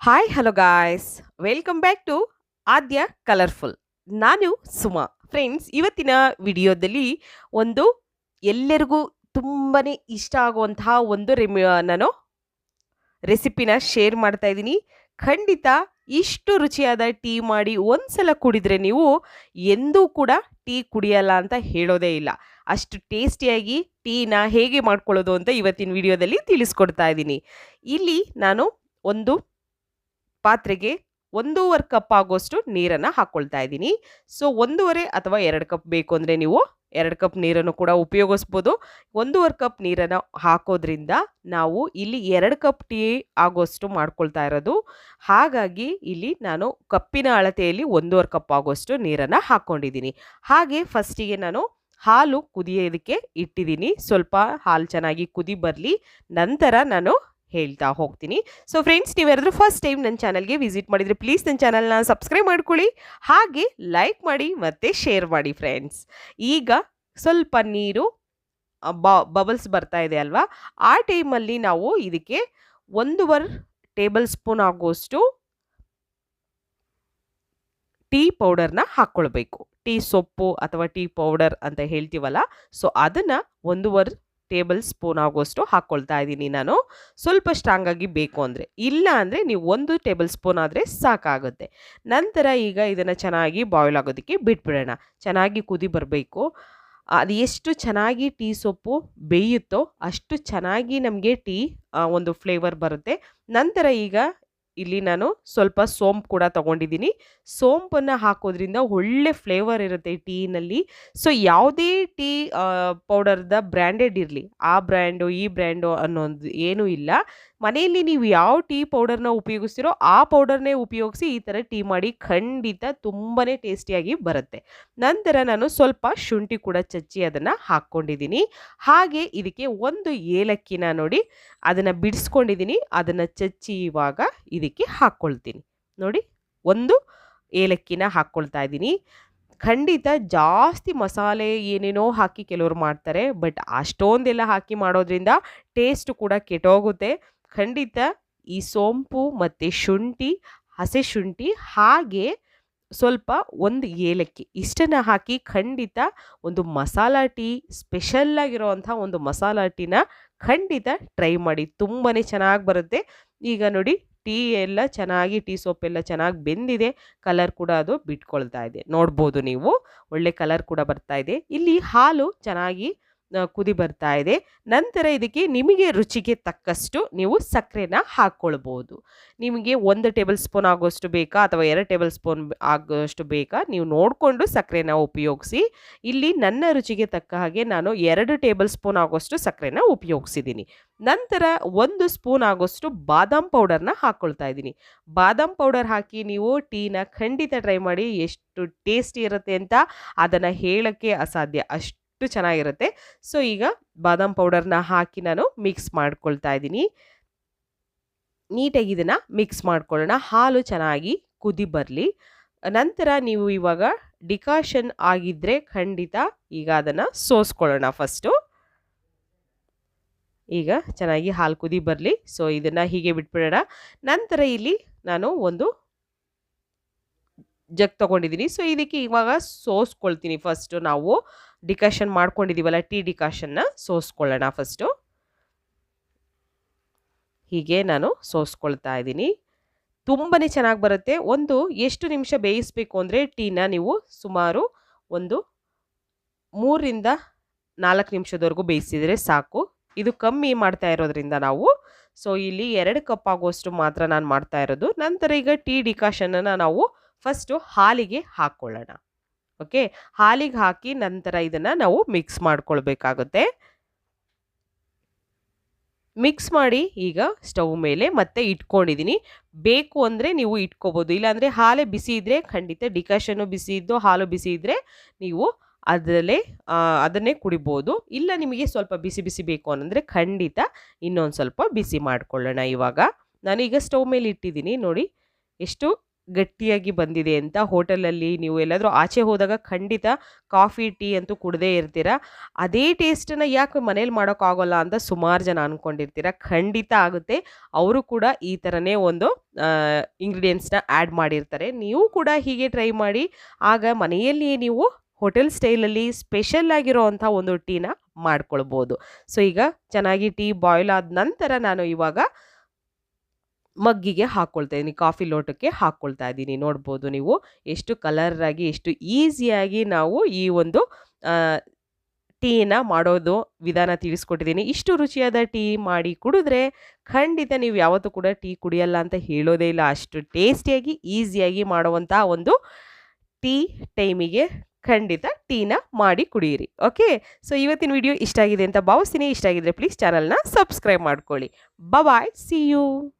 Hi hello guys welcome back to Aadya colourful. ನಾನು Suma. Friends, ಇವತ್ತಿನ ವಿಡಿಯೋದಲ್ಲಿ ಒಂದು ಎಲ್ಲರಿಗೂ ತುಂಬಾನೇ ಇಷ್ಟ ಆಗುವಂತಹ ಒಂದು ನಾನು ರೆಸಿಪಿನ ಶೇರ್ ಮಾಡ್ತಾ ಇದ್ದೀನಿ. ಖಂಡಿತ ಇಷ್ಟು ರುಚಿಯಾದ ಟೀ ಮಾಡಿ ಒಂದ್ಸಲ ಕುಡಿದ್ರೆ ನೀವು ಎಂದೂ ಕೂಡ ಟೀ ಕುಡಿಯಲ್ಲ ಅಂತ ಹೇಳೋದೇ ಇಲ್ಲ. ಅಷ್ಟು ಟೇಸ್ಟಿಯಾಗಿ ಟೀನ ಹೇಗೆ ಮಾಡ್ಕೊಳ್ಳೋದು ಅಂತ ಇವತ್ತಿನ ವಿಡಿಯೋದಲ್ಲಿ ತಿಳಿಸ್ಕೊಡ್ತಾ ಇದ್ದೀನಿ. ಇಲ್ಲಿ ನಾನು ಒಂದು ಪಾತ್ರೆಗೆ 1.5 ಕಪ್ ಆಗೋಷ್ಟು ನೀರನ್ನು ಹಾಕ್ಕೊಳ್ತಾ ಇದ್ದೀನಿ. ಸೊ 1.5 ಅಥವಾ 2 ಕಪ್ ಬೇಕು ಅಂದರೆ ನೀವು 2 ಕಪ್ ನೀರನ್ನು ಕೂಡ ಉಪಯೋಗಿಸ್ಬೋದು. 1.5 ಕಪ್ ನೀರನ್ನು ಹಾಕೋದ್ರಿಂದ ನಾವು ಇಲ್ಲಿ 2 ಕಪ್ ಟೀ ಆಗೋಷ್ಟು ಮಾಡ್ಕೊಳ್ತಾ ಇರೋದು. ಹಾಗಾಗಿ ಇಲ್ಲಿ ನಾನು ಕಪ್ಪಿನ ಅಳತೆಯಲ್ಲಿ 1.5 ಕಪ್ ಆಗೋಷ್ಟು ನೀರನ್ನು ಹಾಕ್ಕೊಂಡಿದ್ದೀನಿ. ಹಾಗೆ ಫಸ್ಟಿಗೆ ನಾನು ಹಾಲು ಕುದಿಯೋದಕ್ಕೆ ಇಟ್ಟಿದ್ದೀನಿ. ಸ್ವಲ್ಪ ಹಾಲು ಚೆನ್ನಾಗಿ ಕುದಿ ಬರಲಿ, ನಂತರ ನಾನು ಹೇಳ್ತಾ ಹೋಗ್ತೀನಿ. ಸೊ ಫ್ರೆಂಡ್ಸ್, ನೀವ್ಯಾರಾದ್ರೂ ಫಸ್ಟ್ ಟೈಮ್ ನನ್ನ ಚಾನಲ್ಗೆ ವಿಸಿಟ್ ಮಾಡಿದರೆ ಪ್ಲೀಸ್ ನನ್ನ ಚಾನಲ್ನ ಸಬ್ಸ್ಕ್ರೈಬ್ ಮಾಡ್ಕೊಳ್ಳಿ, ಹಾಗೆ ಲೈಕ್ ಮಾಡಿ ಮತ್ತು ಶೇರ್ ಮಾಡಿ ಫ್ರೆಂಡ್ಸ್. ಈಗ ಸ್ವಲ್ಪ ನೀರು ಬಬಲ್ಸ್ ಬರ್ತಾ ಇದೆ ಅಲ್ವಾ, ಆ ಟೈಮಲ್ಲಿ ನಾವು ಇದಕ್ಕೆ 1.5 ಟೇಬಲ್ ಸ್ಪೂನ್ ಆಗೋಷ್ಟು ಟೀ ಪೌಡರ್ನ ಹಾಕ್ಕೊಳ್ಬೇಕು. ಟೀ ಸೊಪ್ಪು ಅಥವಾ ಟೀ ಪೌಡರ್ ಅಂತ ಹೇಳ್ತೀವಲ್ಲ, ಸೊ ಅದನ್ನು 1.5 ಟೇಬಲ್ ಸ್ಪೂನ್ ಆಗೋಷ್ಟು ಹಾಕ್ಕೊಳ್ತಾ ಇದ್ದೀನಿ ನಾನು. ಸ್ವಲ್ಪ ಸ್ಟ್ರಾಂಗ್ ಆಗಿ ಬೇಕು ಅಂದರೆ, ಇಲ್ಲ ಅಂದರೆ ನೀವು 1 ಟೇಬಲ್ ಸ್ಪೂನ್ ಆದರೆ ಸಾಕಾಗುತ್ತೆ. ನಂತರ ಈಗ ಇದನ್ನು ಚೆನ್ನಾಗಿ ಬಾಯ್ಲ್ ಆಗೋದಕ್ಕೆ ಬಿಟ್ಬಿಡೋಣ. ಚೆನ್ನಾಗಿ ಕುದಿ ಬರಬೇಕು. ಅದು ಎಷ್ಟು ಚೆನ್ನಾಗಿ ಟೀ ಸೊಪ್ಪು ಬೇಯುತ್ತೋ ಅಷ್ಟು ಚೆನ್ನಾಗಿ ನಮಗೆ ಟೀ ಒಂದು ಫ್ಲೇವರ್ ಬರುತ್ತೆ. ನಂತರ ಈಗ ಇಲ್ಲಿ ನಾನು ಸ್ವಲ್ಪ ಸೋಂಪು ಕೂಡ ತೊಗೊಂಡಿದ್ದೀನಿ. ಸೋಂಪನ್ನು ಹಾಕೋದ್ರಿಂದ ಒಳ್ಳೆ ಫ್ಲೇವರ್ ಇರುತ್ತೆ ಟೀನಲ್ಲಿ. ಸೊ ಯಾವುದೇ ಟೀ ಪೌಡರ್ದ ಬ್ರ್ಯಾಂಡೆಡ್ ಇರಲಿ, ಆ ಬ್ರ್ಯಾಂಡು ಈ ಬ್ರ್ಯಾಂಡು ಅನ್ನೋದು ಏನೂ ಇಲ್ಲ. ಮನೆಯಲ್ಲಿ ನೀವು ಯಾವ ಟೀ ಪೌಡರ್ನ ಉಪಯೋಗಿಸ್ತೀರೋ ಆ ಪೌಡರ್ನೇ ಉಪಯೋಗಿಸಿ ಈ ಥರ ಟೀ ಮಾಡಿ, ಖಂಡಿತ ತುಂಬಾ ಟೇಸ್ಟಿಯಾಗಿ ಬರುತ್ತೆ. ನಂತರ ನಾನು ಸ್ವಲ್ಪ ಶುಂಠಿ ಕೂಡ ಚಚ್ಚಿ ಅದನ್ನು ಹಾಕ್ಕೊಂಡಿದ್ದೀನಿ. ಹಾಗೆ ಇದಕ್ಕೆ ಒಂದು ಏಲಕ್ಕಿನ ನೋಡಿ ಅದನ್ನು ಬಿಡಿಸ್ಕೊಂಡಿದ್ದೀನಿ, ಅದನ್ನು ಚಚ್ಚಿ ಇವಾಗ ಇದಕ್ಕೆ ಹಾಕ್ಕೊಳ್ತೀನಿ. ನೋಡಿ, ಒಂದು ಏಲಕ್ಕಿನ ಹಾಕ್ಕೊಳ್ತಾ ಇದ್ದೀನಿ. ಖಂಡಿತ ಜಾಸ್ತಿ ಮಸಾಲೆ ಏನೇನೋ ಹಾಕಿ ಕೆಲವರು ಮಾಡ್ತಾರೆ, ಬಟ್ ಅಷ್ಟೊಂದೆಲ್ಲ ಹಾಕಿ ಮಾಡೋದ್ರಿಂದ ಟೇಸ್ಟ್ ಕೂಡ ಕೆಟ್ಟೋಗುತ್ತೆ. ಖಂಡಿತ ಈ ಸೋಂಪು ಮತ್ತು ಶುಂಠಿ, ಹಸೆ ಶುಂಠಿ, ಹಾಗೆ ಸ್ವಲ್ಪ ಒಂದು ಏಲಕ್ಕಿ ಇಷ್ಟನ್ನು ಹಾಕಿ ಖಂಡಿತ ಒಂದು ಮಸಾಲ ಟೀ, ಸ್ಪೆಷಲ್ಲಾಗಿರೋವಂಥ ಒಂದು ಮಸಾಲ ಟೀನ ಖಂಡಿತ ಟ್ರೈ ಮಾಡಿ, ತುಂಬಾ ಚೆನ್ನಾಗಿ ಬರುತ್ತೆ. ಈಗ ನೋಡಿ, ಟೀ ಎಲ್ಲ ಚೆನ್ನಾಗಿ, ಟೀ ಸೊಪ್ಪೆಲ್ಲ ಚೆನ್ನಾಗಿ ಬೆಂದಿದೆ. ಕಲರ್ ಕೂಡ ಅದು ಬಿಟ್ಕೊಳ್ತಾ ಇದೆ, ನೋಡ್ಬೋದು ನೀವು. ಒಳ್ಳೆ ಕಲರ್ ಕೂಡ ಬರ್ತಾ ಇದೆ. ಇಲ್ಲಿ ಹಾಲು ಚೆನ್ನಾಗಿ ಕುದಿ ಬರ್ತಾ ಇದೆ. ನಂತರ ಇದಕ್ಕೆ ನಿಮಗೆ ರುಚಿಗೆ ತಕ್ಕಷ್ಟು ನೀವು ಸಕ್ಕರೆನ ಹಾಕ್ಕೊಳ್ಬೋದು. ನಿಮಗೆ 1 ಟೇಬಲ್ ಸ್ಪೂನ್ ಆಗೋಷ್ಟು ಬೇಕಾ ಅಥವಾ 2 ಟೇಬಲ್ ಸ್ಪೂನ್ ಆಗೋಷ್ಟು ಬೇಕಾ, ನೀವು ನೋಡಿಕೊಂಡು ಸಕ್ಕರೆನ ಉಪಯೋಗಿಸಿ. ಇಲ್ಲಿ ನನ್ನ ರುಚಿಗೆ ತಕ್ಕ ಹಾಗೆ ನಾನು 2 ಟೇಬಲ್ ಸ್ಪೂನ್ ಆಗೋಷ್ಟು ಸಕ್ಕರೆನ ಉಪಯೋಗಿಸಿದ್ದೀನಿ. ನಂತರ 1 ಸ್ಪೂನ್ ಆಗೋಷ್ಟು ಬಾದಾಮ್ ಪೌಡರ್ನ ಹಾಕ್ಕೊಳ್ತಾ ಇದ್ದೀನಿ. ಬಾದಾಮ್ ಪೌಡರ್ ಹಾಕಿ ನೀವು ಟೀನ ಖಂಡಿತ ಟ್ರೈ ಮಾಡಿ, ಎಷ್ಟು ಟೇಸ್ಟಿ ಇರುತ್ತೆ ಅಂತ ಅದನ್ನು ಹೇಳೋಕ್ಕೆ ಅಸಾಧ್ಯ, ಅಷ್ಟು ಚೆನ್ನಾಗಿರುತ್ತೆ. ಸೊ ಈಗ ಬಾದಾಮ್ ಪೌಡರ್ನ ಹಾಕಿ ನಾನು ಮಿಕ್ಸ್ ಮಾಡ್ಕೊಳ್ತಾ ಇದ್ದೀನಿ. ನೀಟಾಗಿ ಇದನ್ನು ಮಿಕ್ಸ್ ಮಾಡ್ಕೊಳ್ಳೋಣ. ಹಾಲು ಚೆನ್ನಾಗಿ ಕುದಿ ಬರಲಿ. ನಂತರ ನೀವು ಇವಾಗ ಡಿಕಾಷನ್ ಆಗಿದ್ದರೆ ಖಂಡಿತ ಈಗ ಅದನ್ನು ಸೋಸ್ಕೊಳ್ಳೋಣ. ಫಸ್ಟು ಈಗ ಚೆನ್ನಾಗಿ ಹಾಲು ಕುದಿ ಬರಲಿ. ಸೊ ಇದನ್ನು ಹೀಗೆ ಬಿಟ್ಬಿಡೋಣ. ನಂತರ ಇಲ್ಲಿ ನಾನು ಒಂದು ಜಗ್ ತೊಗೊಂಡಿದ್ದೀನಿ. ಸೊ ಇದಕ್ಕೆ ಇವಾಗ ಸೋಸ್ಕೊಳ್ತೀನಿ. ಫಸ್ಟು ನಾವು ಡಿಕಾಷನ್ ಮಾಡ್ಕೊಂಡಿದ್ದೀವಲ್ಲ, ಟೀ ಡಿಕಾಷನ್ನ ಸೋಸ್ಕೊಳ್ಳೋಣ. ಫಸ್ಟು ಹೀಗೆ ನಾನು ಸೋಸ್ಕೊಳ್ತಾ ಇದ್ದೀನಿ. ತುಂಬಾ ಚೆನ್ನಾಗಿ ಬರುತ್ತೆ. ಎಷ್ಟು ನಿಮಿಷ ಬೇಯಿಸಬೇಕು ಅಂದರೆ ಟೀನ ನೀವು ಸುಮಾರು ಒಂದು 3ರಿಂದ 4 ನಿಮಿಷದವರೆಗೂ ಬೇಯಿಸಿದರೆ ಸಾಕು. ಇದು ಕಮ್ಮಿ ಮಾಡ್ತಾ ಇರೋದ್ರಿಂದ ನಾವು, ಸೊ ಇಲ್ಲಿ 2 ಕಪ್ ಆಗೋಷ್ಟು ಮಾತ್ರ ನಾನು ಮಾಡ್ತಾ ಇರೋದು. ನಂತರ ಈಗ ಟೀ ಡಿಕಾಷನನ್ನು ನಾವು ಫಸ್ಟು ಹಾಲಿಗೆ ಹಾಕ್ಕೊಳ್ಳೋಣ. ಓಕೆ, ಹಾಲಿಗೆ ಹಾಕಿ ನಂತರ ಇದನ್ನು ನಾವು ಮಿಕ್ಸ್ ಮಾಡ್ಕೊಳ್ಬೇಕಾಗುತ್ತೆ. ಮಿಕ್ಸ್ ಮಾಡಿ ಈಗ ಸ್ಟವ್ ಮೇಲೆ ಮತ್ತೆ ಇಟ್ಕೊಂಡಿದ್ದೀನಿ. ಬೇಕು ಅಂದರೆ ನೀವು ಇಟ್ಕೋಬೋದು, ಇಲ್ಲಾಂದರೆ ಹಾಲೇ ಬಿಸಿ ಇದ್ದರೆ ಖಂಡಿತ ಡಿಕಾಷನ್ನು ಬಿಸಿ ಇದ್ದು ಹಾಲು ಬಿಸಿ ಇದ್ದರೆ ನೀವು ಅದನ್ನೇ ಕುಡಿಬೋದು. ಇಲ್ಲ ನಿಮಗೆ ಸ್ವಲ್ಪ ಬಿಸಿ ಬಿಸಿ ಬೇಕು ಅನ್ನಂದರೆ ಖಂಡಿತ ಇನ್ನೊಂದು ಸ್ವಲ್ಪ ಬಿಸಿ ಮಾಡ್ಕೊಳ್ಳೋಣ. ಇವಾಗ ನಾನೀಗ ಸ್ಟವ್ ಮೇಲೆ ಇಟ್ಟಿದ್ದೀನಿ. ನೋಡಿ ಎಷ್ಟು ಗಟ್ಟಿಯಾಗಿ ಬಂದಿದೆ ಅಂತ. ಹೋಟೆಲಲ್ಲಿ ನೀವು ಎಲ್ಲಾದರೂ ಆಚೆ ಹೋದಾಗ ಖಂಡಿತ ಕಾಫಿ, ಟೀ ಅಂತೂ ಕುಡ್ದೇ ಇರ್ತೀರ. ಅದೇ ಟೇಸ್ಟನ್ನ ಯಾಕೆ ಮನೇಲಿ ಮಾಡೋಕ್ಕಾಗೋಲ್ಲ ಅಂತ ಸುಮಾರು ಜನ ಅನ್ಕೊಂಡಿರ್ತೀರ. ಖಂಡಿತ ಆಗುತ್ತೆ. ಅವರು ಕೂಡ ಈ ಥರನೇ ಒಂದು ಇಂಗ್ರೀಡಿಯೆಂಟ್ಸ್‌ನ ಆ್ಯಡ್ ಮಾಡಿರ್ತಾರೆ. ನೀವು ಕೂಡ ಹೀಗೆ ಟ್ರೈ ಮಾಡಿ. ಆಗ ಮನೆಯಲ್ಲಿಯೇ ನೀವು ಹೋಟೆಲ್ ಸ್ಟೈಲಲ್ಲಿ ಸ್ಪೆಷಲ್ ಆಗಿರೋವಂಥ ಒಂದು ಟೀನ ಮಾಡ್ಕೊಳ್ಬೋದು. ಸೊ ಈಗ ಚೆನ್ನಾಗಿ ಟೀ ಬಾಯ್ಲ್ ಆದ ನಂತರ ನಾನು ಇವಾಗ ಮಗ್ಗಿಗೆ ಹಾಕ್ಕೊಳ್ತಾ ಇದ್ದೀನಿ, ಕಾಫಿ ಲೋಟಕ್ಕೆ ಹಾಕ್ಕೊಳ್ತಾ ಇದ್ದೀನಿ. ನೋಡ್ಬೋದು ನೀವು ಎಷ್ಟು ಕಲರಾಗಿ, ಎಷ್ಟು ಈಸಿಯಾಗಿ ನಾವು ಈ ಒಂದು ಟೀನ ಮಾಡೋದು ವಿಧಾನ ತಿಳಿಸ್ಕೊಟ್ಟಿದ್ದೀನಿ. ಇಷ್ಟು ರುಚಿಯಾದ ಟೀ ಮಾಡಿ ಕುಡಿದ್ರೆ ಖಂಡಿತ ನೀವು ಯಾವತ್ತೂ ಕೂಡ ಟೀ ಕುಡಿಯಲ್ಲ ಅಂತ ಹೇಳೋದೇ ಇಲ್ಲ. ಅಷ್ಟು ಟೇಸ್ಟಿಯಾಗಿ, ಈಸಿಯಾಗಿ ಮಾಡುವಂಥ ಒಂದು ಟೀ ಟೈಮಿಗೆ ಖಂಡಿತ ಟೀನ ಮಾಡಿ ಕುಡಿಯಿರಿ. ಓಕೆ, ಸೊ ಇವತ್ತಿನ ವಿಡಿಯೋ ಇಷ್ಟ ಆಗಿದೆ ಅಂತ ಭಾವಿಸ್ತೀನಿ. ಇಷ್ಟ ಆಗಿದ್ರೆ ಪ್ಲೀಸ್ ಚಾನಲ್ನ ಸಬ್ಸ್ಕ್ರೈಬ್ ಮಾಡ್ಕೊಳ್ಳಿ. ಬಾಯ್, ಸಿ ಯು.